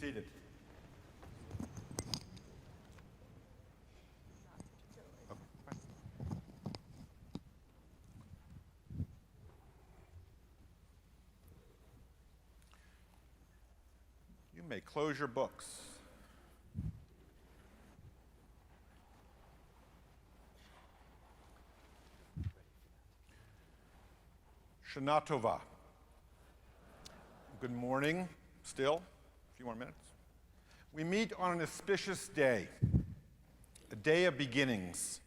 Seated. You may close your books. Shana Tova. Good morning, still, a few more minutes. We meet on an auspicious day, a day of beginnings.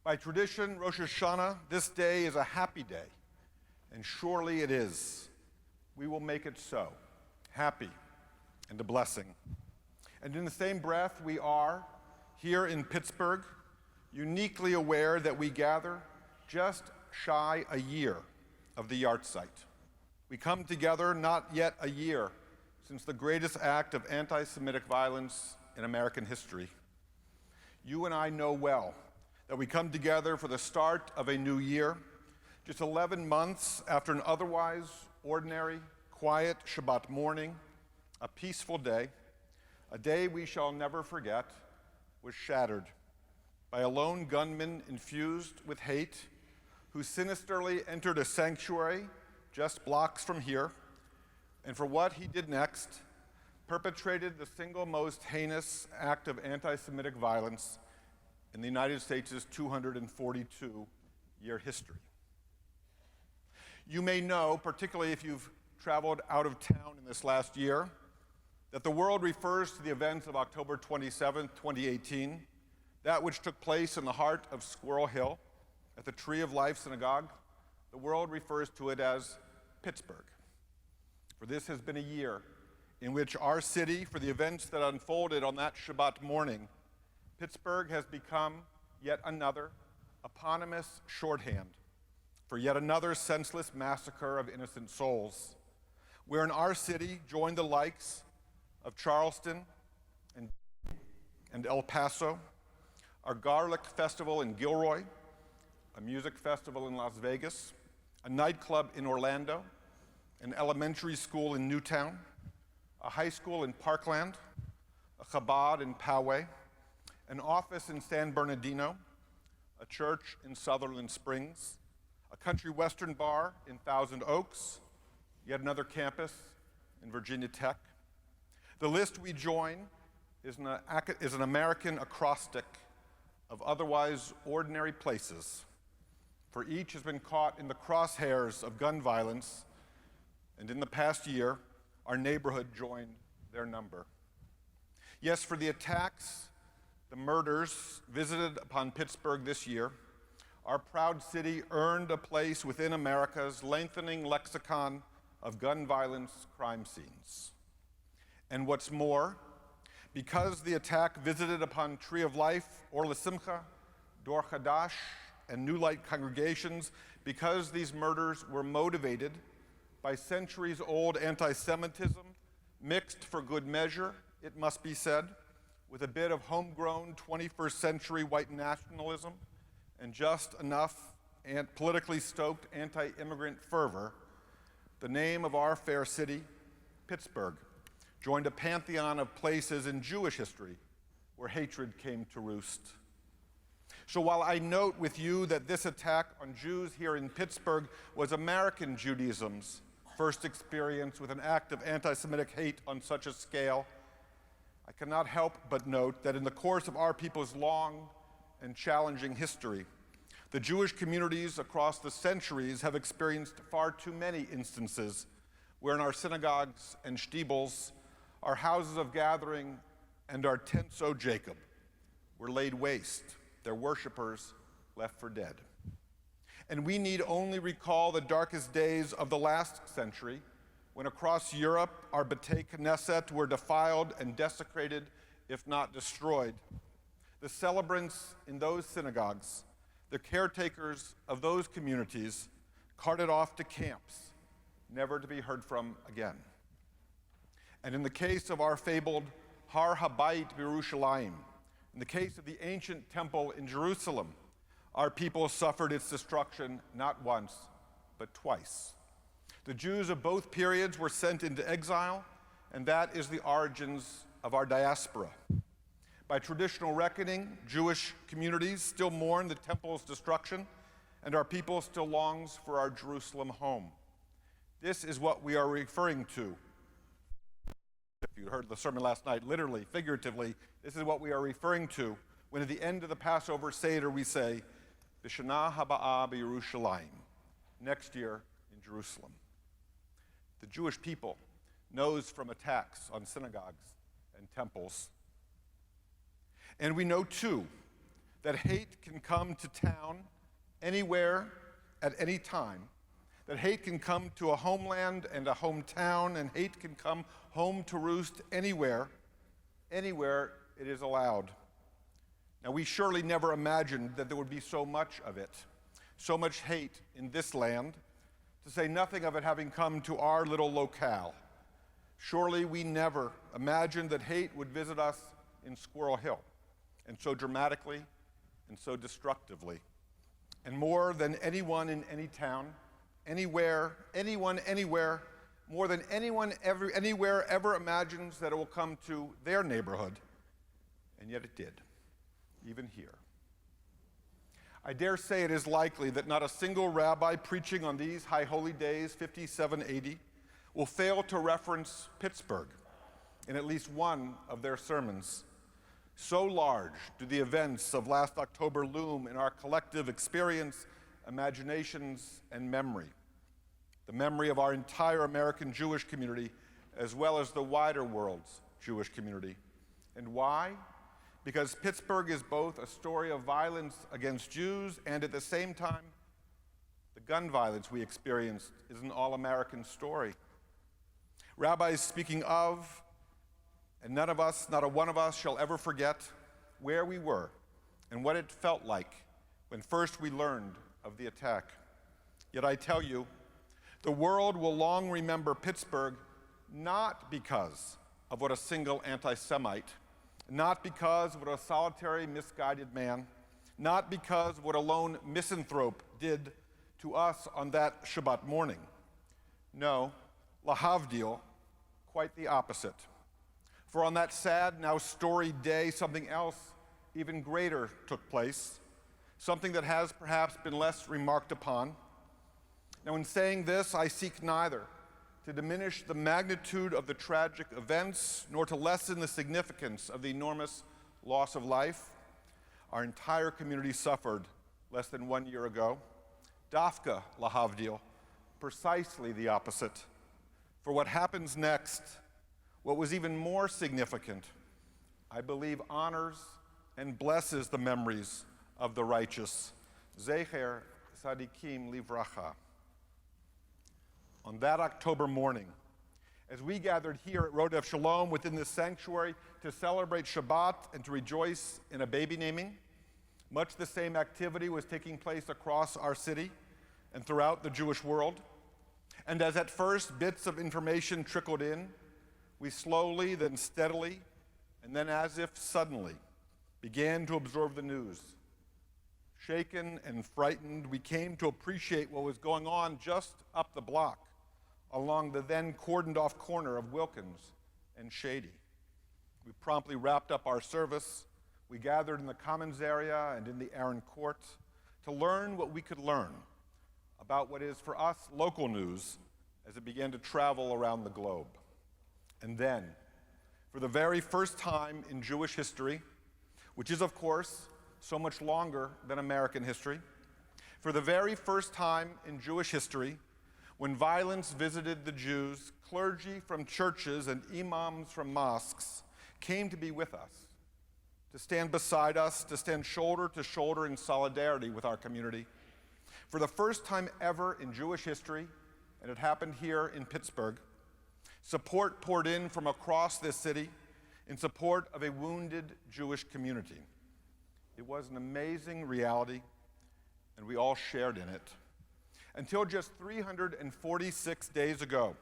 By tradition, Rosh Hashanah, this day is a happy day, and surely it is. We will make it so, happy and a blessing. And in the same breath, we are, here in Pittsburgh, uniquely aware that we gather just shy a year of the yahrzeit. We come together not yet a year since the greatest act of anti-Semitic violence in American history. You and I know well that we come together for the start of a new year, just 11 months after an otherwise ordinary, quiet Shabbat morning, a peaceful day, a day we shall never forget, was shattered by a lone gunman infused with hate who sinisterly entered a sanctuary just blocks from here, and for what he did next, perpetrated the single most heinous act of anti-Semitic violence in the United States' 242-year history. You may know, particularly if you've traveled out of town in this last year, that the world refers to the events of October 27, 2018, that which took place in the heart of Squirrel Hill at the Tree of Life Synagogue. The world refers to it as Pittsburgh. For this has been a year in which our city, for the events that unfolded on that Shabbat morning, Pittsburgh has become yet another eponymous shorthand for yet another senseless massacre of innocent souls, wherein our city joined the likes of Charleston and El Paso, our garlic festival in Gilroy, a music festival in Las Vegas, a nightclub in Orlando, an elementary school in Newtown, a high school in Parkland, a Chabad in Poway, an office in San Bernardino, a church in Sutherland Springs, a country western bar in Thousand Oaks, yet another campus in Virginia Tech. The list we join is an American acrostic of otherwise ordinary places, for each has been caught in the crosshairs of gun violence, and in the past year, our neighborhood joined their number. Yes, for the attacks, the murders visited upon Pittsburgh this year, our proud city earned a place within America's lengthening lexicon of gun violence crime scenes. And what's more, because the attack visited upon Tree of Life, Or LaSimcha, Dor Chadash, and New Light congregations, because these murders were motivated by centuries-old anti-Semitism, mixed for good measure, it must be said, with a bit of homegrown 21st century white nationalism and just enough politically stoked anti-immigrant fervor, the name of our fair city, Pittsburgh, joined a pantheon of places in Jewish history where hatred came to roost. So while I note with you that this attack on Jews here in Pittsburgh was American Judaism's first experience with an act of anti-Semitic hate on such a scale, I cannot help but note that in the course of our people's long and challenging history, the Jewish communities across the centuries have experienced far too many instances where in our synagogues and shtibels, our houses of gathering, and our tents, O Jacob, were laid waste, their worshipers left for dead. And we need only recall the darkest days of the last century, when across Europe our B'tei Knesset were defiled and desecrated, if not destroyed. The celebrants in those synagogues, the caretakers of those communities, carted off to camps, never to be heard from again. And in the case of our fabled Har Habayit B'Yerushalayim, in the case of the ancient temple in Jerusalem, our people suffered its destruction not once, but twice. The Jews of both periods were sent into exile, and that is the origins of our diaspora. By traditional reckoning, Jewish communities still mourn the temple's destruction, and our people still longs for our Jerusalem home. This is what we are referring to. If you heard the sermon last night, literally, figuratively, this is what we are referring to when at the end of the Passover Seder we say, B'shana haba'a b'Yerushalayim, next year in Jerusalem. The Jewish people knows from attacks on synagogues and temples. And we know, too, that hate can come to town anywhere at any time, that hate can come to a homeland and a hometown, and hate can come home to roost anywhere it is allowed. Now, we surely never imagined that there would be so much of it, so much hate in this land, to say nothing of it having come to our little locale. Surely we never imagined that hate would visit us in Squirrel Hill, and so dramatically and so destructively. And more than anyone in any town, anywhere, anyone, anywhere, more than anyone anywhere ever imagines that it will come to their neighborhood. And yet it did, even here. I dare say it is likely that not a single rabbi preaching on these high holy days, 5780, will fail to reference Pittsburgh in at least one of their sermons. So large do the events of last October loom in our collective experience, imaginations, and memory. The memory of our entire American Jewish community, as well as the wider world's Jewish community. And why? Because Pittsburgh is both a story of violence against Jews, and at the same time, the gun violence we experienced is an all-American story. Rabbis speaking of, and none of us, not a one of us, shall ever forget where we were and what it felt like when first we learned of the attack. Yet I tell you, the world will long remember Pittsburgh not because of what a single anti-Semite, not because of what a solitary, misguided man, not because of what a lone misanthrope did to us on that Shabbat morning. No, lahavdil, quite the opposite. For on that sad, now storied day, something else even greater took place, something that has perhaps been less remarked upon. Now, in saying this, I seek neither to diminish the magnitude of the tragic events, nor to lessen the significance of the enormous loss of life our entire community suffered less than 1 year ago. Dafka, lahavdil, precisely the opposite. For what happens next, what was even more significant, I believe honors and blesses the memories of the righteous. Zecher Tzadikim Livracha. On that October morning, as we gathered here at Rodef Shalom within this sanctuary to celebrate Shabbat and to rejoice in a baby naming, much the same activity was taking place across our city and throughout the Jewish world. And as at first bits of information trickled in, we slowly, then steadily, and then as if suddenly, began to absorb the news. Shaken and frightened, we came to appreciate what was going on just up the block, along the then cordoned-off corner of Wilkins and Shady. We promptly wrapped up our service. We gathered in the Commons area and in the Aaron Court to learn what we could learn about what is for us local news as it began to travel around the globe. And then, for the very first time in Jewish history, which is, of course, so much longer than American history, for the very first time in Jewish history, when violence visited the Jews, clergy from churches and imams from mosques came to be with us, to stand beside us, to stand shoulder to shoulder in solidarity with our community. For the first time ever in Jewish history, and it happened here in Pittsburgh, support poured in from across this city in support of a wounded Jewish community. It was an amazing reality, and we all shared in it. Until just 346 days ago,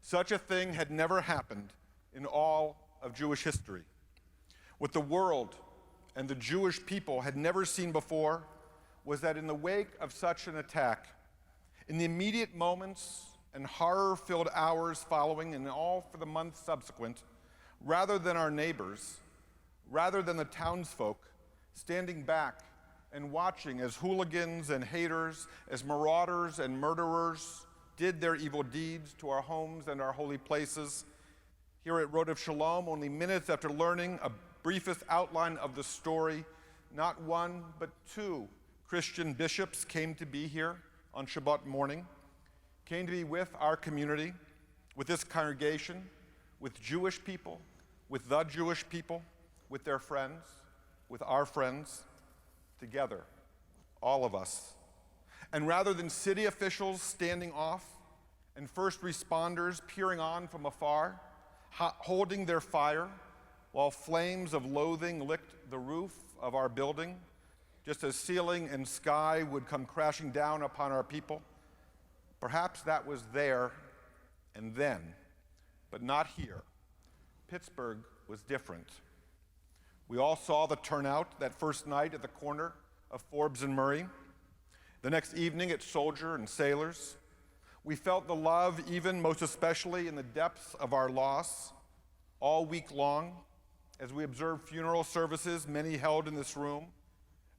such a thing had never happened in all of Jewish history. What the world and the Jewish people had never seen before was that in the wake of such an attack, in the immediate moments and horror-filled hours following, and all for the months subsequent, rather than our neighbors, rather than the townsfolk, standing back and watching as hooligans and haters, as marauders and murderers did their evil deeds to our homes and our holy places. Here at Rodef Shalom, only minutes after learning a briefest outline of the story, not one but two Christian bishops came to be here on Shabbat morning, came to be with our community, with this congregation, with Jewish people, with the Jewish people, with their friends, with our friends, together, all of us. And rather than city officials standing off and first responders peering on from afar, holding their fire while flames of loathing licked the roof of our building, just as ceiling and sky would come crashing down upon our people, perhaps that was there and then, but not here. Pittsburgh was different. We all saw the turnout that first night at the corner of Forbes and Murray. The next evening at Soldier and Sailors. We felt the love, even most especially in the depths of our loss, all week long, as we observed funeral services, many held in this room,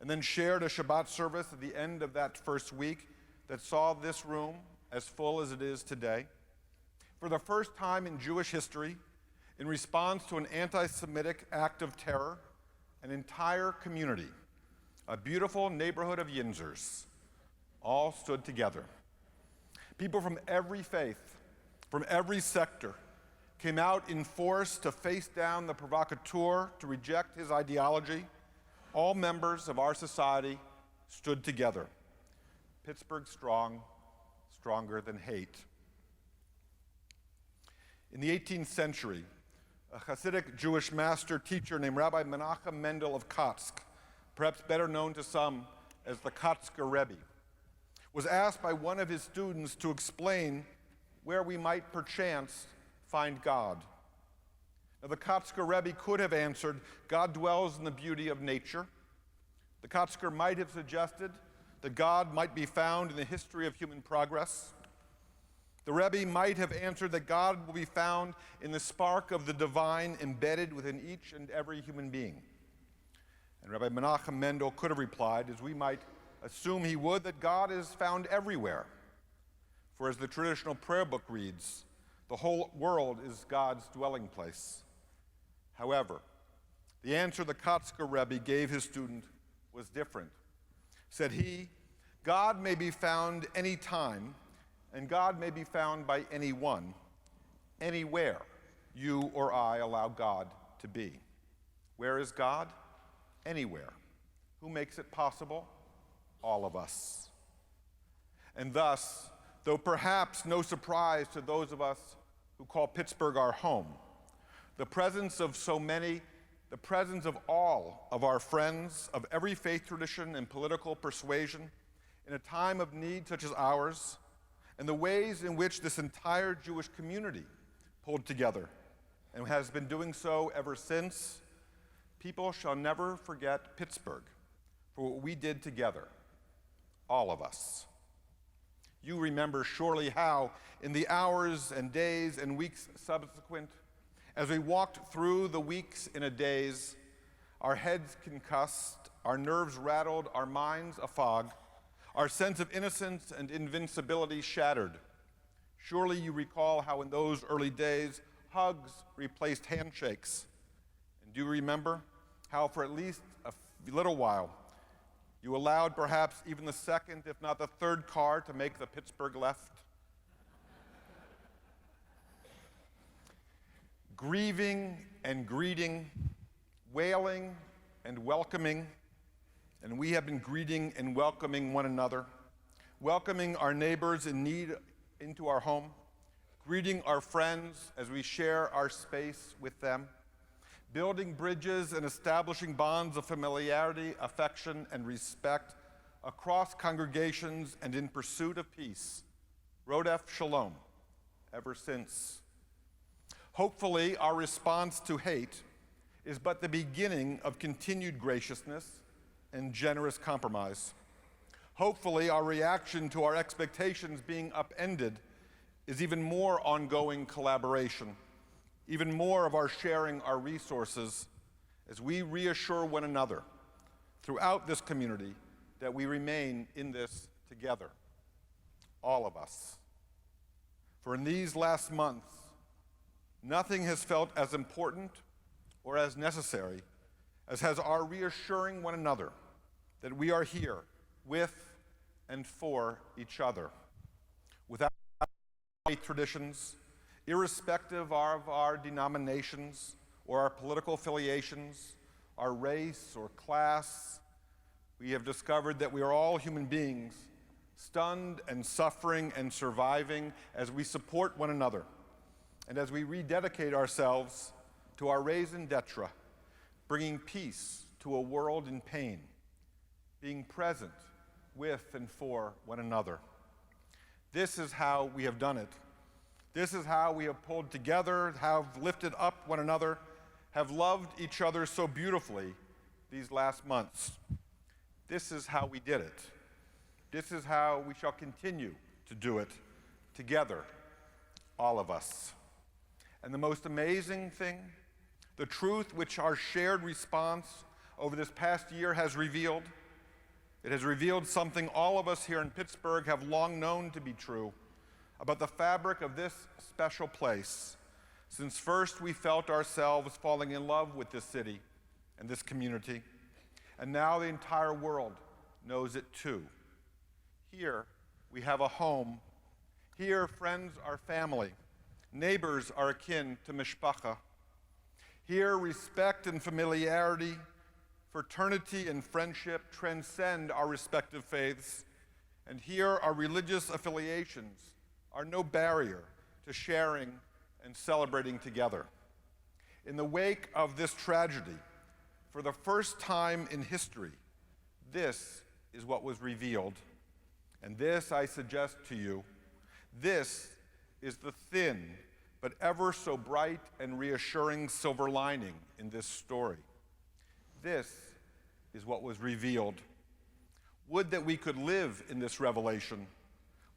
and then shared a Shabbat service at the end of that first week that saw this room as full as it is today. For the first time in Jewish history, in response to an anti-Semitic act of terror, an entire community, a beautiful neighborhood of Yinzers, all stood together. People from every faith, from every sector, came out in force to face down the provocateur, to reject his ideology. All members of our society stood together. Pittsburgh strong, stronger than hate. In the 18th century, a Hasidic Jewish master teacher named Rabbi Menachem Mendel of Kotsk, perhaps better known to some as the Kotzker Rebbe, was asked by one of his students to explain where we might perchance find God. Now, the Kotzker Rebbe could have answered, God dwells in the beauty of nature. The Kotzker might have suggested that God might be found in the history of human progress. The Rebbe might have answered that God will be found in the spark of the divine embedded within each and every human being. And Rabbi Menachem Mendel could have replied, as we might assume he would, that God is found everywhere. For as the traditional prayer book reads, the whole world is God's dwelling place. However, the answer the Kotzker Rebbe gave his student was different. Said he, God may be found any time, and God may be found by anyone, anywhere you or I allow God to be. Where is God? Anywhere. Who makes it possible? All of us. And thus, though perhaps no surprise to those of us who call Pittsburgh our home, the presence of so many, the presence of all of our friends of every faith tradition and political persuasion in a time of need such as ours, and the ways in which this entire Jewish community pulled together and has been doing so ever since, people shall never forget Pittsburgh for what we did together, all of us. You remember surely how, in the hours and days and weeks subsequent, as we walked through the weeks in a daze, our heads concussed, our nerves rattled, our minds afog, our sense of innocence and invincibility shattered. Surely you recall how in those early days, hugs replaced handshakes. And do you remember how for at least a little while, you allowed perhaps even the second, if not the third car to make the Pittsburgh left? Grieving and greeting, wailing and welcoming, and we have been greeting and welcoming one another, welcoming our neighbors in need into our home, greeting our friends as we share our space with them, building bridges and establishing bonds of familiarity, affection, and respect across congregations and in pursuit of peace. Rodef Shalom, ever since. Hopefully, our response to hate is but the beginning of continued graciousness and generous compromise. Hopefully, our reaction to our expectations being upended is even more ongoing collaboration, even more of our sharing our resources as we reassure one another throughout this community that we remain in this together, all of us. For in these last months, nothing has felt as important or as necessary as has our reassuring one another that we are here with and for each other, without faith traditions, irrespective of our denominations or our political affiliations, our race or class. We have discovered that we are all human beings, stunned and suffering and surviving as we support one another and as we rededicate ourselves to our raison d'etre, bringing peace to a world in pain, being present with and for one another. This is how we have done it. This is how we have pulled together, have lifted up one another, have loved each other so beautifully these last months. This is how we did it. This is how we shall continue to do it together, all of us. And the most amazing thing, the truth which our shared response over this past year has revealed, it has revealed something all of us here in Pittsburgh have long known to be true about the fabric of this special place, since first we felt ourselves falling in love with this city and this community, and now the entire world knows it too. Here we have a home. Here friends are family. Neighbors are akin to mishpacha. Here respect and familiarity, fraternity and friendship transcend our respective faiths. And here our religious affiliations are no barrier to sharing and celebrating together. In the wake of this tragedy, for the first time in history, this is what was revealed. And this, I suggest to you, this is the thin but ever so bright and reassuring silver lining in this story. This is what was revealed. Would that we could live in this revelation.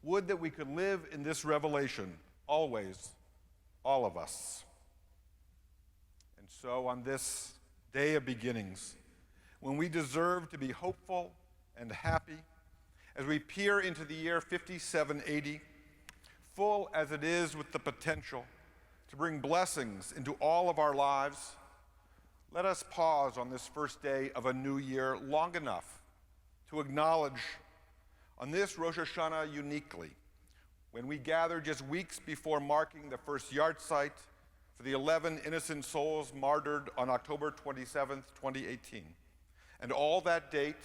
Would that we could live in this revelation always, all of us. And so on this day of beginnings, when we deserve to be hopeful and happy, as we peer into the year 5780, full as it is with the potential to bring blessings into all of our lives, let us pause on this first day of a new year long enough to acknowledge on this Rosh Hashanah uniquely, when we gather just weeks before marking the first yahrzeit for the 11 innocent souls martyred on October 27th, 2018, and all that date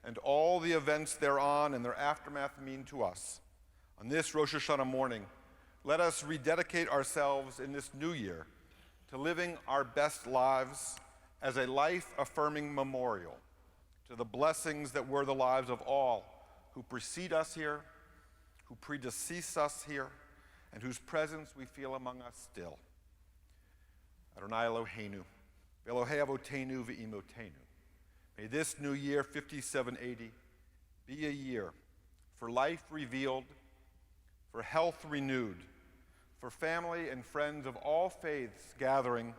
and all the events thereon and their aftermath mean to us. On this Rosh Hashanah morning, let us rededicate ourselves in this new year to living our best lives as a life-affirming memorial to the blessings that were the lives of all who precede us here, who predecease us here, and whose presence we feel among us still. Adonai Eloheinu, Elohei Avotenu ve'imotenu. May this new year, 5780, be a year for life revealed, for health renewed, for family and friends of all faiths gathering,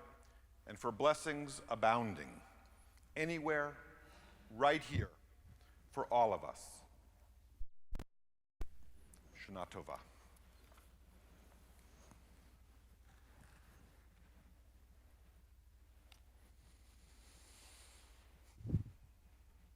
and for blessings abounding, anywhere, right here, for all of us. Shana Tova.